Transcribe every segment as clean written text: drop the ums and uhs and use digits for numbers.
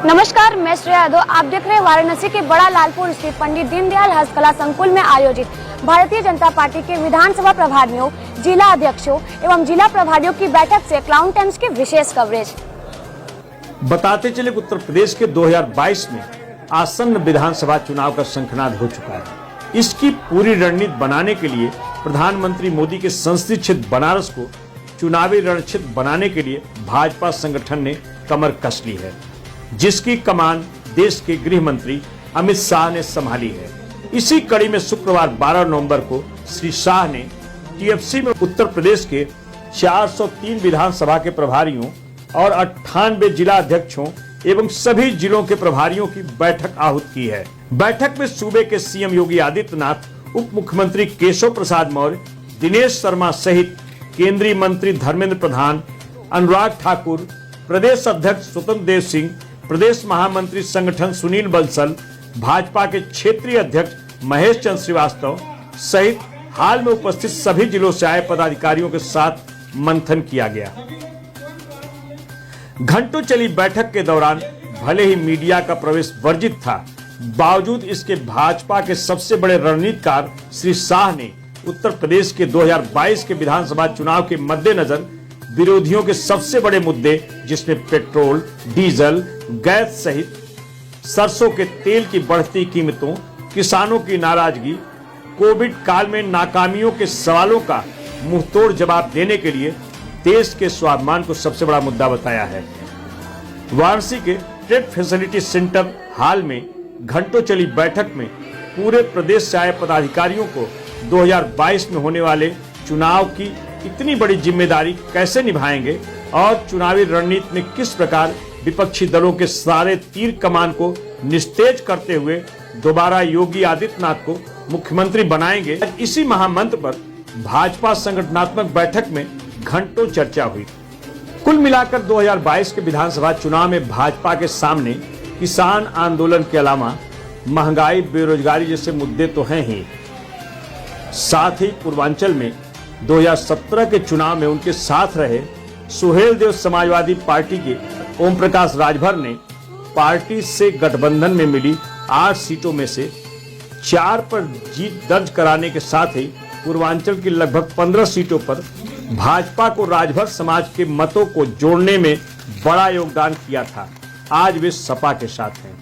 नमस्कार, मैं श्रेया यादव। आप देख रहे हैं वाराणसी के बड़ा लालपुर स्थित पंडित दीनदयाल हस्तकला संकुल में आयोजित भारतीय जनता पार्टी के विधानसभा प्रभारियों, जिला अध्यक्षों एवं जिला प्रभारियों की बैठक से क्लाउन टाइम्स की विशेष कवरेज। बताते चले कि उत्तर प्रदेश के 2022 में आसन्न विधानसभा चुनाव का शंखनाद हो चुका है। इसकी पूरी रणनीति बनाने के लिए प्रधानमंत्री मोदी के संसदीय क्षेत्र बनारस को चुनावी रणक्षेत्र बनाने के लिए भाजपा संगठन ने कमर कस ली है, जिसकी कमान देश के गृह मंत्री अमित शाह ने संभाली है। इसी कड़ी में शुक्रवार 12 नवंबर को श्री शाह ने टीएफसी में उत्तर प्रदेश के 403 विधानसभा के प्रभारियों और 98 जिला अध्यक्षों एवं सभी जिलों के प्रभारियों की बैठक आहूत की है। बैठक में सूबे के सीएम योगी आदित्यनाथ, उप मुख्यमंत्री केशव प्रसाद मौर्य, दिनेश शर्मा सहित केंद्रीय मंत्री धर्मेंद्र प्रधान, अनुराग ठाकुर, प्रदेश अध्यक्ष स्वतंत्र देव सिंह, प्रदेश महामंत्री संगठन सुनील बंसल, भाजपा के क्षेत्रीय अध्यक्ष महेश चंद्र श्रीवास्तव सहित हाल में उपस्थित सभी जिलों से आए पदाधिकारियों के साथ मंथन किया गया। घंटों चली बैठक के दौरान भले ही मीडिया का प्रवेश वर्जित था, बावजूद इसके भाजपा के सबसे बड़े रणनीतिकार श्री शाह ने उत्तर प्रदेश के 2022 के विधानसभा चुनाव के मद्देनजर विरोधियों के सबसे बड़े मुद्दे, जिसमें पेट्रोल, डीजल, गैस सहित सरसों के तेल की बढ़ती कीमतों, किसानों की नाराजगी, कोविड काल में नाकामियों के सवालों का मुंहतोड़ जवाब देने के लिए देश के स्वाभिमान को सबसे बड़ा मुद्दा बताया है। वाराणसी के ट्रेड फैसिलिटी सेंटर हाल में घंटों चली बैठक में पूरे प्रदेश से आए पदाधिकारियों को 2022 में होने वाले चुनाव की इतनी बड़ी जिम्मेदारी कैसे निभाएंगे और चुनावी रणनीति में किस प्रकार विपक्षी दलों के सारे तीर कमान को निस्तेज करते हुए दोबारा योगी आदित्यनाथ को मुख्यमंत्री बनाएंगे। इसी महामंत्र पर भाजपा संगठनात्मक बैठक में घंटों चर्चा हुई। कुल मिलाकर 2022 के विधानसभा चुनाव में भाजपा के सामने किसान आंदोलन के अलावा महंगाई, बेरोजगारी जैसे मुद्दे तो हैं ही, साथ ही पूर्वांचल में 2017 के चुनाव में उनके साथ रहे सुहेल देव समाजवादी पार्टी के ओम प्रकाश राजभर ने पार्टी से गठबंधन में मिली 8 सीटों में से 4 पर जीत दर्ज कराने के साथ ही पूर्वांचल की लगभग 15 सीटों पर भाजपा को राजभर समाज के मतों को जोड़ने में बड़ा योगदान किया था। आज वे सपा के साथ हैं।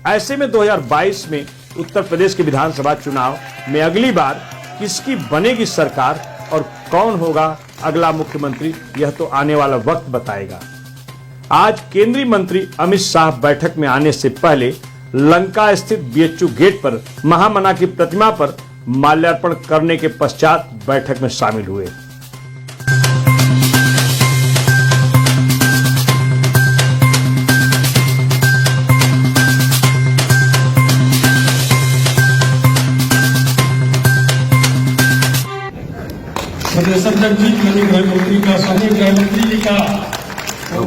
ऐसे में 2022 में उत्तर प्रदेश के विधानसभा चुनाव में अगली बार किसकी बनेगी सरकार और कौन होगा अगला मुख्यमंत्री, यह तो आने वाला वक्त बताएगा। आज केंद्रीय मंत्री अमित शाह बैठक में आने से पहले लंका स्थित बीएचयू गेट पर महामना की प्रतिमा पर माल्यार्पण करने के पश्चात बैठक में शामिल हुए।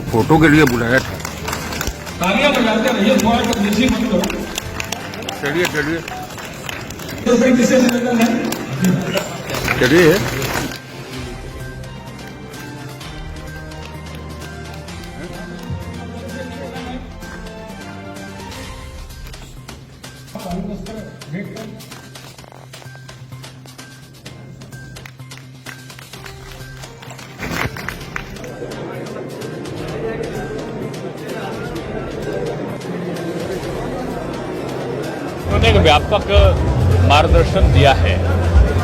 फोटो के लिए बुलाया था। तालियां बजाते रहिए, थोड़ा सा देसी मत करो। चलिए चलिए किसे निवेदन है? चलिए उन्होंने एक व्यापक मार्गदर्शन दिया है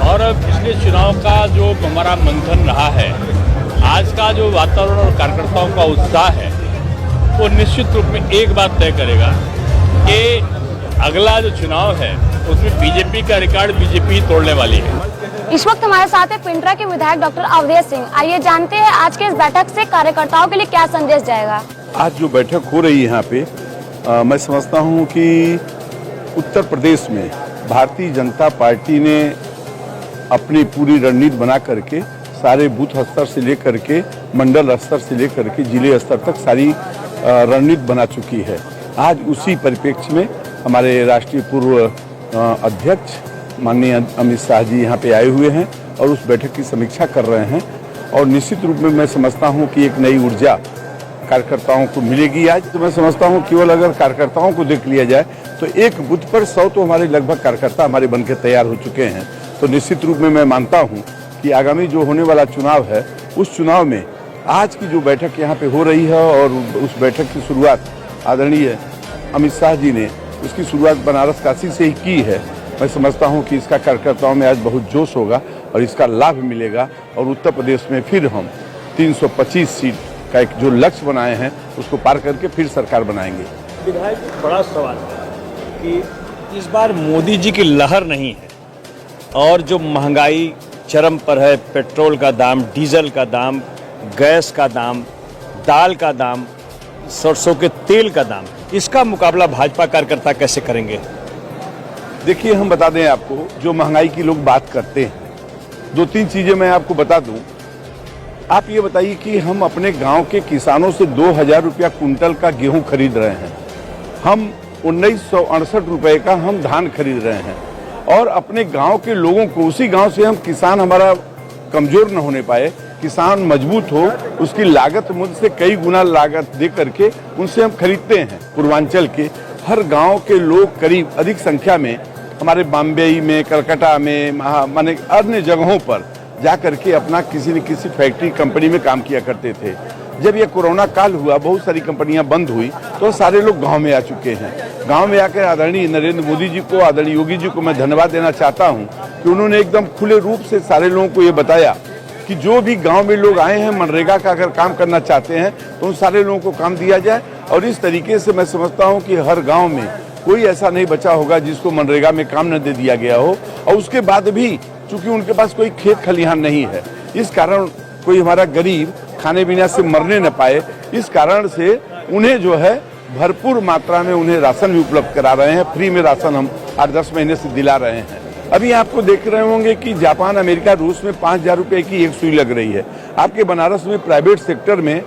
और पिछले चुनाव का जो हमारा मंथन रहा है, आज का जो वातावरण और कार्यकर्ताओं का उत्साह है, वो निश्चित रूप में एक बात तय करेगा कि अगला जो चुनाव है उसमें बीजेपी का रिकॉर्ड बीजेपी तोड़ने वाली है। इस वक्त हमारे साथ है पिंडरा के विधायक डॉक्टर अवधेश सिंह। आइए जानते हैं आज के इस बैठक से कार्यकर्ताओं के लिए क्या संदेश जाएगा। आज जो बैठक हो रही है यहाँ पे, मैं समझता हूँ कि उत्तर प्रदेश में भारतीय जनता पार्टी ने अपनी पूरी रणनीति बना करके सारे बूथ स्तर से लेकर के मंडल स्तर से लेकर के जिले स्तर तक सारी रणनीति बना चुकी है। आज उसी परिप्रेक्ष्य में हमारे राष्ट्रीय पूर्व अध्यक्ष माननीय अमित शाह जी यहाँ पे आए हुए हैं और उस बैठक की समीक्षा कर रहे हैं और निश्चित रूप में मैं समझता हूँ कि एक नई ऊर्जा कार्यकर्ताओं को मिलेगी आज। तो मैं समझता हूं केवल अगर कार्यकर्ताओं को देख लिया जाए तो एक बूथ पर 100 तो हमारे लगभग कार्यकर्ता हमारे बनके तैयार हो चुके हैं। तो निश्चित रूप में मैं मानता हूं कि आगामी जो होने वाला चुनाव है उस चुनाव में आज की जो बैठक यहाँ पे हो रही है और उस बैठक की शुरुआत आदरणीय अमित शाह जी ने उसकी शुरुआत बनारस काशी से ही की है। मैं समझता हूं कि इसका कार्यकर्ताओं में आज बहुत जोश होगा और इसका लाभ मिलेगा और उत्तर प्रदेश में फिर हम 325 सीट का एक जो लक्ष्य बनाए हैं उसको पार करके फिर सरकार बनाएंगे। विधायक बड़ा सवाल है कि इस बार मोदी जी की लहर नहीं है और जो महंगाई चरम पर है, पेट्रोल का दाम, डीजल का दाम, गैस का दाम, दाल का दाम, सरसों के तेल का दाम, इसका मुकाबला भाजपा कार्यकर्ता कैसे करेंगे? देखिए, हम बता दें आपको, जो महंगाई की लोग बात करते हैं, 2-3 चीजें मैं आपको बता दूं। आप ये बताइए कि हम अपने गांव के किसानों से 2000 रुपया कुंटल का गेहूं खरीद रहे हैं, हम 1968 रुपए का हम धान खरीद रहे हैं और अपने गांव के लोगों को, उसी गांव से हम किसान हमारा कमजोर न होने पाए, किसान मजबूत हो, उसकी लागत मुझसे कई गुना लागत दे करके उनसे हम खरीदते हैं। पूर्वांचल के हर गांव के लोग करीब अधिक संख्या में हमारे बॉम्बे में, कलकत्ता में, माने अन्य जगहों पर जा करके अपना किसी न किसी फैक्ट्री कंपनी में काम किया करते थे। जब यह कोरोना काल हुआ, बहुत सारी कंपनियां बंद हुई तो सारे लोग गांव में आ चुके हैं। गांव में आकर आदरणीय नरेंद्र मोदी जी को, आदरणीय योगी जी को मैं धन्यवाद देना चाहता हूं कि उन्होंने एकदम खुले रूप से सारे लोगों को ये बताया कि जो भी गांव में लोग आए हैं, मनरेगा का अगर काम करना चाहते हैं तो उन सारे लोगों को काम दिया जाए। और इस तरीके से मैं समझता हूं कि हर गांव में कोई ऐसा नहीं बचा होगा जिसको मनरेगा में काम न दे दिया गया हो। और उसके बाद भी चूंकि उनके पास कोई खेत खलिहान नहीं है, इस कारण कोई हमारा गरीब खाने पीने से मरने न पाए, इस कारण से उन्हें जो है भरपूर मात्रा में उन्हें राशन भी उपलब्ध करा रहे हैं। फ्री में राशन हम 8-10 महीने से दिला रहे हैं। अभी आपको देख रहे होंगे कि जापान, अमेरिका, रूस में 5000 रुपए की एक सुई लग रही है। आपके बनारस में प्राइवेट सेक्टर में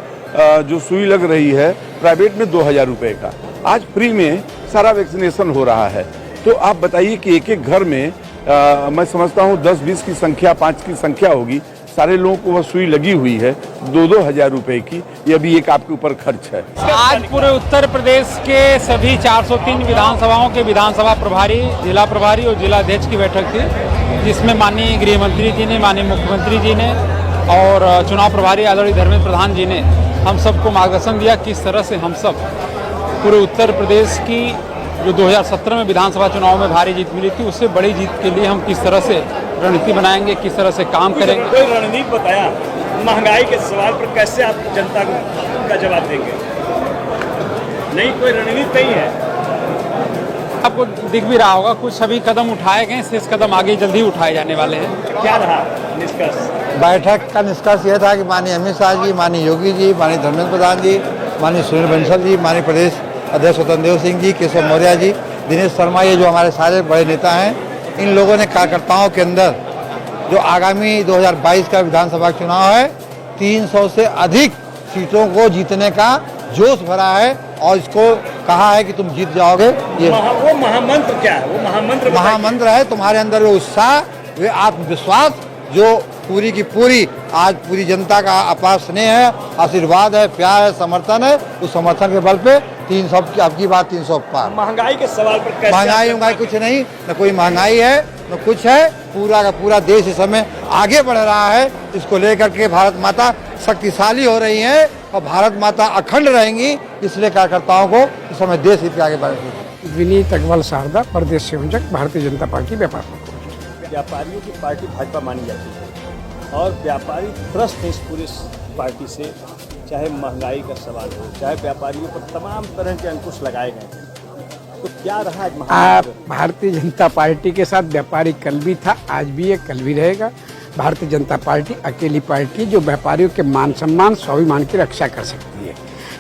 जो सुई लग रही है, प्राइवेट में 2000 रुपए का। आज फ्री में सारा वैक्सीनेशन हो रहा है। तो आप बताइए कि एक एक घर में मैं समझता हूँ 10-20 की संख्या, 5 की संख्या होगी, सारे लोगों को वह सुई लगी हुई है 2-2 हजार रुपए की। ये भी एक आपके ऊपर खर्च है। आज पूरे उत्तर प्रदेश के सभी 403 विधानसभाओं के विधानसभा प्रभारी, जिला प्रभारी और जिला अध्यक्ष की बैठक थी, जिसमें माननीय गृह मंत्री जी ने, माननीय मुख्यमंत्री जी ने और चुनाव प्रभारी आदरणीय धर्मेंद्र प्रधान जी ने हम सबको मार्गदर्शन दिया किस तरह से हम सब पूरे उत्तर प्रदेश की जो 2017 में विधानसभा चुनाव में भारी जीत मिली थी, उससे बड़ी जीत के लिए हम किस तरह से रणनीति बनाएंगे, किस तरह से काम करेंगे। कोई रणनीति बताया महंगाई के सवाल पर कैसे आप जनता का जवाब देंगे? नहीं, कोई रणनीति नहीं है। आपको दिख भी रहा होगा, कुछ सभी कदम उठाए गए, शेष कदम आगे जल्दी उठाए जाने वाले हैं। क्या रहा निष्कर्ष? बैठक का निष्कर्ष यह था कि माननीय अमित शाह जी, माननीय योगी जी, माननीय धर्मेंद्र प्रधान जी, माननीय सुनील बंसल जी, माननीय प्रदेश अध्यक्ष स्वतंत्र देव सिंह जी, केशव मौर्य जी, दिनेश शर्मा, ये जो हमारे सारे बड़े नेता हैं, इन लोगों ने कार्यकर्ताओं के अंदर जो आगामी 2022 का विधानसभा चुनाव है, 300 से अधिक सीटों को जीतने का जोश भरा है और इसको कहा है कि तुम जीत जाओगे। ये वो महामंत्र क्या है? वो महामंत्र है तुम्हारे अंदर वो उत्साह, वे आत्मविश्वास जो पूरी की पूरी आज पूरी जनता का अपार स्नेह है, आशीर्वाद है, प्यार है, समर्थन है। उस समर्थन के बल पे 300 की आपकी बात 300 पार। महंगाई के सवाल पर कैसे? महंगाई कुछ नहीं, न कोई महंगाई है न कुछ है। पूरा का पूरा देश इस समय आगे बढ़ रहा है। इसको लेकर के भारत माता शक्तिशाली हो रही है और भारत माता अखंड रहेंगी। इसलिए कार्यकर्ताओं को इस समय देश हित के आगे बढ़े। विनीत अग्रवाल शारदा, प्रदेश संयोजक, भारतीय जनता पार्टी व्यापार। व्यापारियों की पार्टी भाजपा मानी जाती है और व्यापारी त्रस्त है इस पूरी पार्टी से। चाहे महंगाई का सवाल हो, चाहे व्यापारियों पर तमाम तरह के अंकुश लगाए गए हैं। तो क्या रहा आज भारतीय जनता पार्टी के साथ व्यापारी कल भी था, आज भी है, कल भी रहेगा। भारतीय जनता पार्टी अकेली पार्टी जो व्यापारियों के मान सम्मान, स्वाभिमान की रक्षा कर सकती है।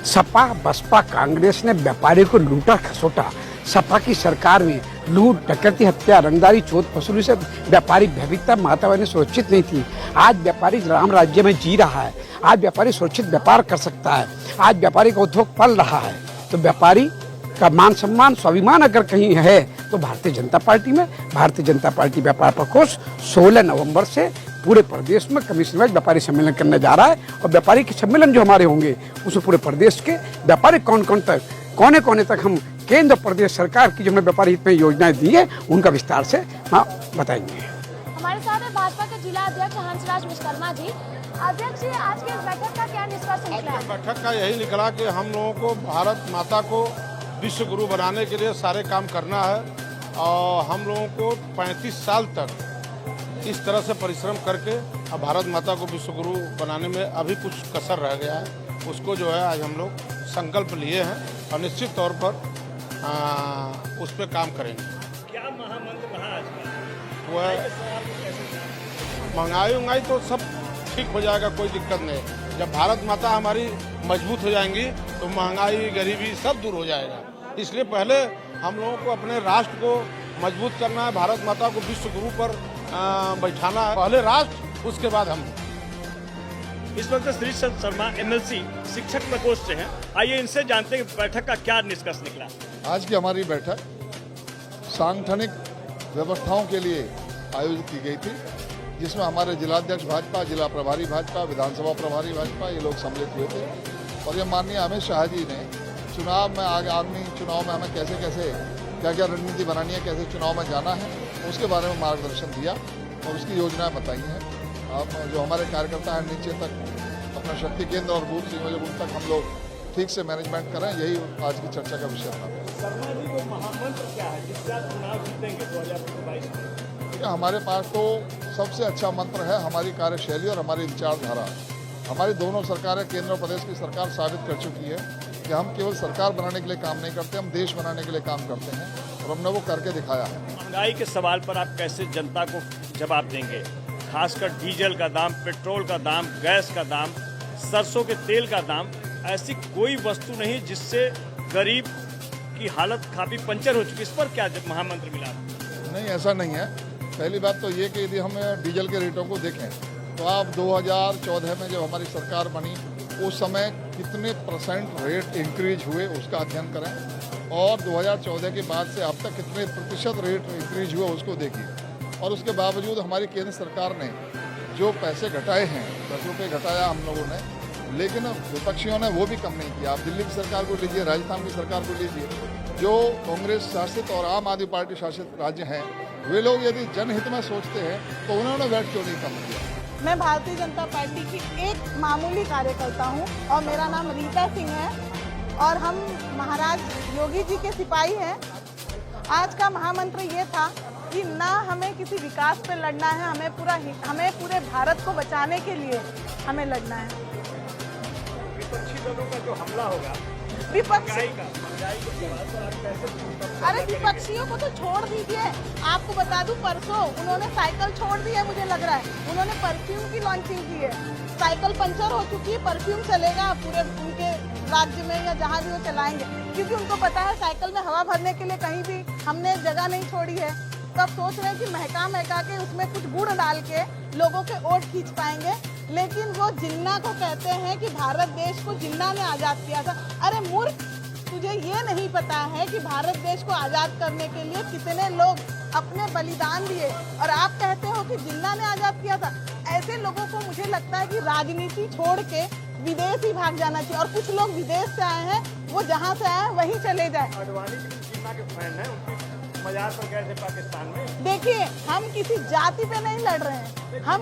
सपा, बसपा, कांग्रेस ने व्यापारियों को लूटा खसोटा। सपा की सरकार में लूट, डकैती, हत्या, रंगदारी, चोट फसूली से व्यापारी भयभीतता, वातावरण सुरक्षित नहीं थी। आज व्यापारी राम राज्य में जी रहा है। आज व्यापारी सुरक्षित व्यापार कर सकता है। आज व्यापारी का उद्योग पल रहा है। तो व्यापारी का मान सम्मान, स्वाभिमान अगर कहीं है तो भारतीय जनता पार्टी में। भारतीय जनता पार्टी व्यापार प्रकोष्ठ 16 नवंबर से पूरे प्रदेश में कमीशन वाइज व्यापारी सम्मेलन करने जा रहा है और व्यापारी के सम्मेलन जो हमारे होंगे उसमें पूरे प्रदेश के व्यापारी कोने कोने तक हम केंद्र और प्रदेश सरकार की जो हमने व्यापारी हित में योजनाएं दी है उनका विस्तार से बताएंगे। हमारे साथ है भाजपा के जिला अध्यक्ष हंसराज विश्वकर्मा जी। अध्यक्ष जी, आज की इस बैठक का क्या निष्कर्ष निकला है? बैठक का यही निकला कि हम लोगों को भारत माता को विश्व गुरु बनाने के लिए सारे काम करना है और हम लोगों को 35 साल तक इस तरह से परिश्रम करके अब भारत माता को विश्व गुरु बनाने में अभी कुछ कसर रह गया है, उसको जो है आज हम लोग संकल्प लिए हैं और निश्चित तौर पर उस पर काम करेंगे। क्या महामंत्र रहा आज का? वो है महंगाई तो सब ठीक हो जाएगा, कोई दिक्कत नहीं। जब भारत माता हमारी मजबूत हो जाएंगी तो महंगाई गरीबी सब दूर हो जाएगा। इसलिए पहले हम लोगों को अपने राष्ट्र को मजबूत करना है, भारत माता को विश्व गुरु पर बैठाना है। पहले राष्ट्र, उसके बाद हम। इस वक्त श्री शर्मा MLC शिक्षक प्रकोष्ठ से हैं। आइए इनसे जानते हैं कि बैठक का क्या निष्कर्ष निकला। आज की हमारी बैठक सांगठनिक व्यवस्थाओं के लिए आयोजित की गई थी, जिसमें हमारे जिलाध्यक्ष भाजपा, जिला प्रभारी भाजपा, विधानसभा प्रभारी भाजपा ये लोग सम्मिलित हुए थे। और ये माननीय अमित शाह जी ने चुनाव में आगामी चुनाव में हमें कैसे कैसे क्या क्या रणनीति बनानी है, कैसे चुनाव में जाना है, उसके बारे में मार्गदर्शन दिया और उसकी योजनाएं बताई हैं। अब जो हमारे कार्यकर्ता हैं नीचे तक अपना शक्ति केंद्र और बूथ संयोजक बूथ तक हम लोग ठीक से मैनेजमेंट करें, यही आज की चर्चा का विषय था। शर्मा जी को महामंत्र क्या है जिससे आप चुनाव जीतेंगे 2022 में? हमारे पास तो सबसे अच्छा मंत्र है हमारी कार्यशैली और हमारी विचारधारा। हमारी दोनों सरकारें, केंद्र और प्रदेश की सरकार साबित कर चुकी है कि हम केवल सरकार बनाने के लिए काम नहीं करते, हम देश बनाने के लिए काम करते हैं और हमने वो करके दिखाया है। महंगाई के सवाल पर आप कैसे जनता को जवाब देंगे? खासकर डीजल का दाम, पेट्रोल का दाम, गैस का दाम, सरसों के तेल का दाम, ऐसी कोई वस्तु नहीं जिससे गरीब की हालत काफी पंचर हो चुकी। इस पर क्या महामंत्र मिला? नहीं, ऐसा नहीं है। पहली बात तो ये कि यदि हम डीजल के रेटों को देखें तो आप 2014 में जब हमारी सरकार बनी उस समय कितने % रेट इंक्रीज हुए उसका अध्ययन करें और 2014 के बाद से अब तक कितने % रेट इंक्रीज हुए उसको देखिए। और उसके बावजूद हमारी केंद्र सरकार ने जो पैसे घटाए हैं, 10 रुपये घटाया हम लोगों ने, लेकिन विपक्षियों ने वो भी कम नहीं किया। आप दिल्ली की सरकार को लीजिए, राजस्थान की सरकार को लीजिए, जो कांग्रेस शासित और आम आदमी पार्टी शासित राज्य हैं, वे लोग यदि जनहित में सोचते हैं तो उन्होंने वैट क्यों नहीं कम किया। मैं भारतीय जनता पार्टी की एक मामूली कार्यकर्ता हूं और मेरा नाम रीता सिंह है और हम महाराज योगी जी के सिपाही हैं। आज का महामंत्र ये था कि ना हमें किसी विकास पे लड़ना है, हमें पूरे भारत को बचाने के लिए हमें लड़ना है। विपक्षी दलों का जो हमला होगा, अरे विपक्षियों को तो छोड़ दीजिए। आपको बता दूं, परसों उन्होंने साइकिल छोड़ दी है, मुझे लग रहा है उन्होंने परफ्यूम की लॉन्चिंग की है। साइकिल पंचर हो चुकी है, परफ्यूम चलेगा पूरे उनके राज्य में या जहां भी वो चलाएंगे, क्योंकि उनको पता है साइकिल में हवा भरने के लिए कहीं भी हमने जगह नहीं छोड़ी है। तब सोच रहे हैं कि महका के उसमें कुछ गुड़ डाल के लोगों के वोट खींच पाएंगे, लेकिन वो जिन्ना को कहते हैं कि भारत देश को जिन्ना ने आज़ाद किया था। अरे मूर्ख, तुझे ये नहीं पता है कि भारत देश को आज़ाद करने के लिए कितने लोग अपने बलिदान दिए और आप कहते हो कि जिन्ना ने आज़ाद किया था। ऐसे लोगों को मुझे लगता है कि राजनीति छोड़ के विदेश ही भाग जाना चाहिए। और कुछ लोग विदेश से आए हैं, वो जहाँ से आए वहीं चले जाए। अडवाणी जी जिन्ना के फैन हैं, उनकी मजार पर गए थे पाकिस्तान में। देखिए, हम किसी जाति पे नहीं लड़ रहे हैं, हम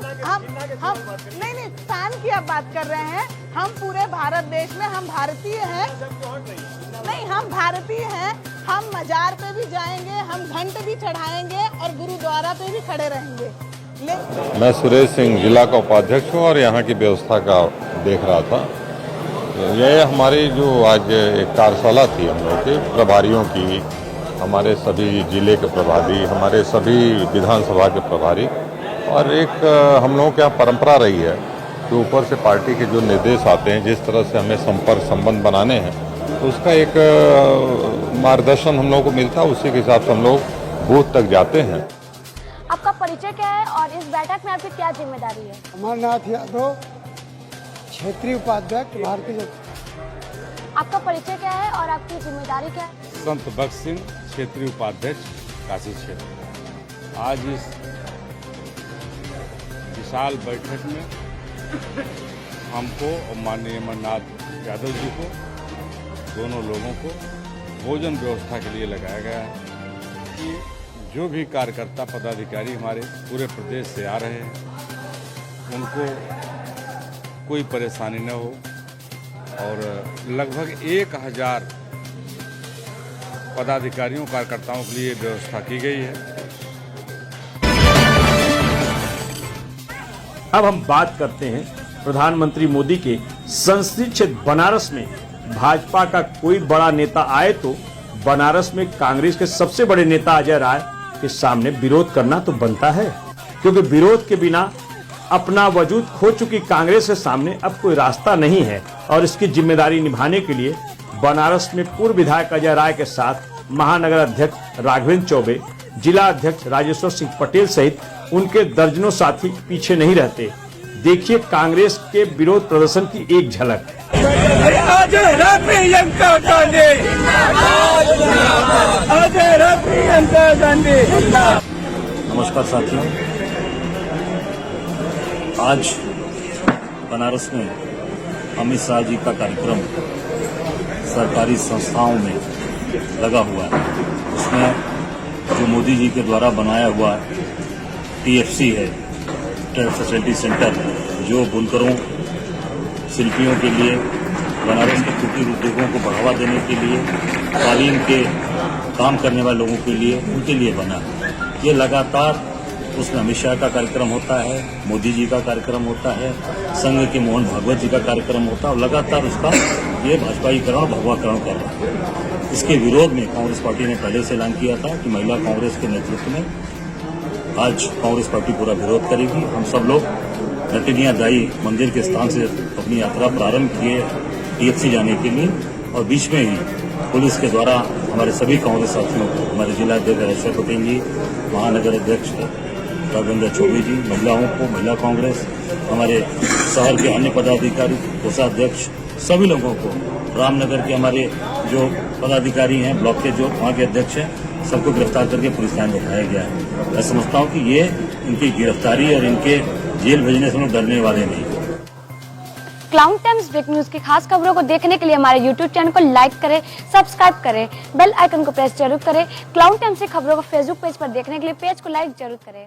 नहीं फैन की आप बात कर रहे हैं। हम पूरे भारत देश में हम भारतीय हैं। नहीं, हम भारतीय हैं। हम मजार पे भी जाएंगे, हम घंट भी चढ़ाएंगे और गुरुद्वारा पे भी खड़े रहेंगे। मैं सुरेश सिंह, जिला का उपाध्यक्ष हूँ और यहाँ की व्यवस्था का देख रहा था। ये हमारी जो आज एक कार्यशाला थी हम लोग के प्रभारियों की, हमारे सभी जिले के प्रभारी, हमारे सभी विधानसभा के प्रभारी, और एक हम लोगों के यहाँ परंपरा रही है कि ऊपर से पार्टी के जो निर्देश आते हैं, जिस तरह से हमें संपर्क संबंध बनाने हैं, तो उसका एक मार्गदर्शन हम लोगों को मिलता है। उसी के हिसाब से हम लोग बूथ तक जाते हैं। आपका परिचय क्या है और इस बैठक में आपकी क्या जिम्मेदारी है? अमरनाथ यादव, क्षेत्रीय उपाध्यक्ष, भारतीय जनता। आपका परिचय क्या है और आपकी जिम्मेदारी क्या है? संत बख्श सिंह, क्षेत्रीय उपाध्यक्ष, काशी क्षेत्र। आज इस विशाल बैठक में हमको और माननीय अमरनाथ यादव जी को, दोनों लोगों को भोजन व्यवस्था के लिए लगाया गया है कि जो भी कार्यकर्ता पदाधिकारी हमारे पूरे प्रदेश से आ रहे हैं उनको कोई परेशानी न हो, और लगभग 1000 पदाधिकारियों कार्यकर्ताओं के लिए व्यवस्था की गई है। अब हम बात करते हैं प्रधानमंत्री मोदी के संसदीय क्षेत्र बनारस में भाजपा का कोई बड़ा नेता आए तो बनारस में कांग्रेस के सबसे बड़े नेता अजय राय के सामने विरोध करना तो बनता है, क्योंकि विरोध के बिना अपना वजूद खो चुकी कांग्रेस के सामने अब कोई रास्ता नहीं है। और इसकी जिम्मेदारी निभाने के लिए बनारस में पूर्व विधायक अजय राय के साथ महानगर अध्यक्ष राघवेंद्र चौबे, जिला अध्यक्ष राजेश्वर सिंह पटेल सहित उनके दर्जनों साथी पीछे नहीं रहते। देखिए कांग्रेस के विरोध प्रदर्शन की एक झलक। नमस्कार साथियों, आज बनारस में अमित शाह जी का कार्यक्रम सरकारी संस्थाओं में लगा हुआ है। उसमें जो मोदी जी के द्वारा बनाया हुआ TFC है, ट्रेड फैसिलिटी सेंटर, जो बुनकरों, शिल्पियों के लिए, बनारस के कुटीर उद्योगों को बढ़ावा देने के लिए, कालीन के काम करने वाले लोगों के लिए, उनके लिए बना। ये लगातार उसमें अमित शाह का कार्यक्रम होता है, मोदी जी का कार्यक्रम होता है, संघ के मोहन भागवत जी का कार्यक्रम होता है, और लगातार उसका ये भाजपाईकरण, भगवाकरण कर रहा है। इसके विरोध में कांग्रेस पार्टी ने पहले से ऐलान किया था कि महिला कांग्रेस के नेतृत्व में आज कांग्रेस पार्टी पूरा विरोध करेगी। हम सब लोग नटिनिया दाई मंदिर के स्थान से अपनी यात्रा प्रारंभ किए TFC जाने के लिए, और बीच में ही पुलिस के द्वारा हमारे सभी कांग्रेस साथियों को, हमारे जिला अध्यक्ष राजेश्वर पटेल जी, महानगर अध्यक्ष राघवेंद्र चौबे जी, महिलाओं को, महिला कांग्रेस, हमारे शहर के अन्य पदाधिकारी, कोषाध्यक्ष, सभी लोगों को, रामनगर के हमारे जो पदाधिकारी हैं, ब्लॉक के जो वहाँ के अध्यक्ष हैं, सबको गिरफ्तार करके पुलिस थाने बिठाया गया है। मैं समझता हूँ कि ये इनकी गिरफ्तारी और इनके जेल भेजने से हम डरने वाले नहीं। क्लाउड टाइम्स ब्रेक न्यूज की खास खबरों को देखने के लिए हमारे YouTube चैनल को लाइक करें, सब्सक्राइब करें, बेल आइकन को प्रेस जरूर करें। क्लाउड टाइम्स की खबरों को फेसबुक पेज पर देखने के लिए पेज को लाइक जरूर करें।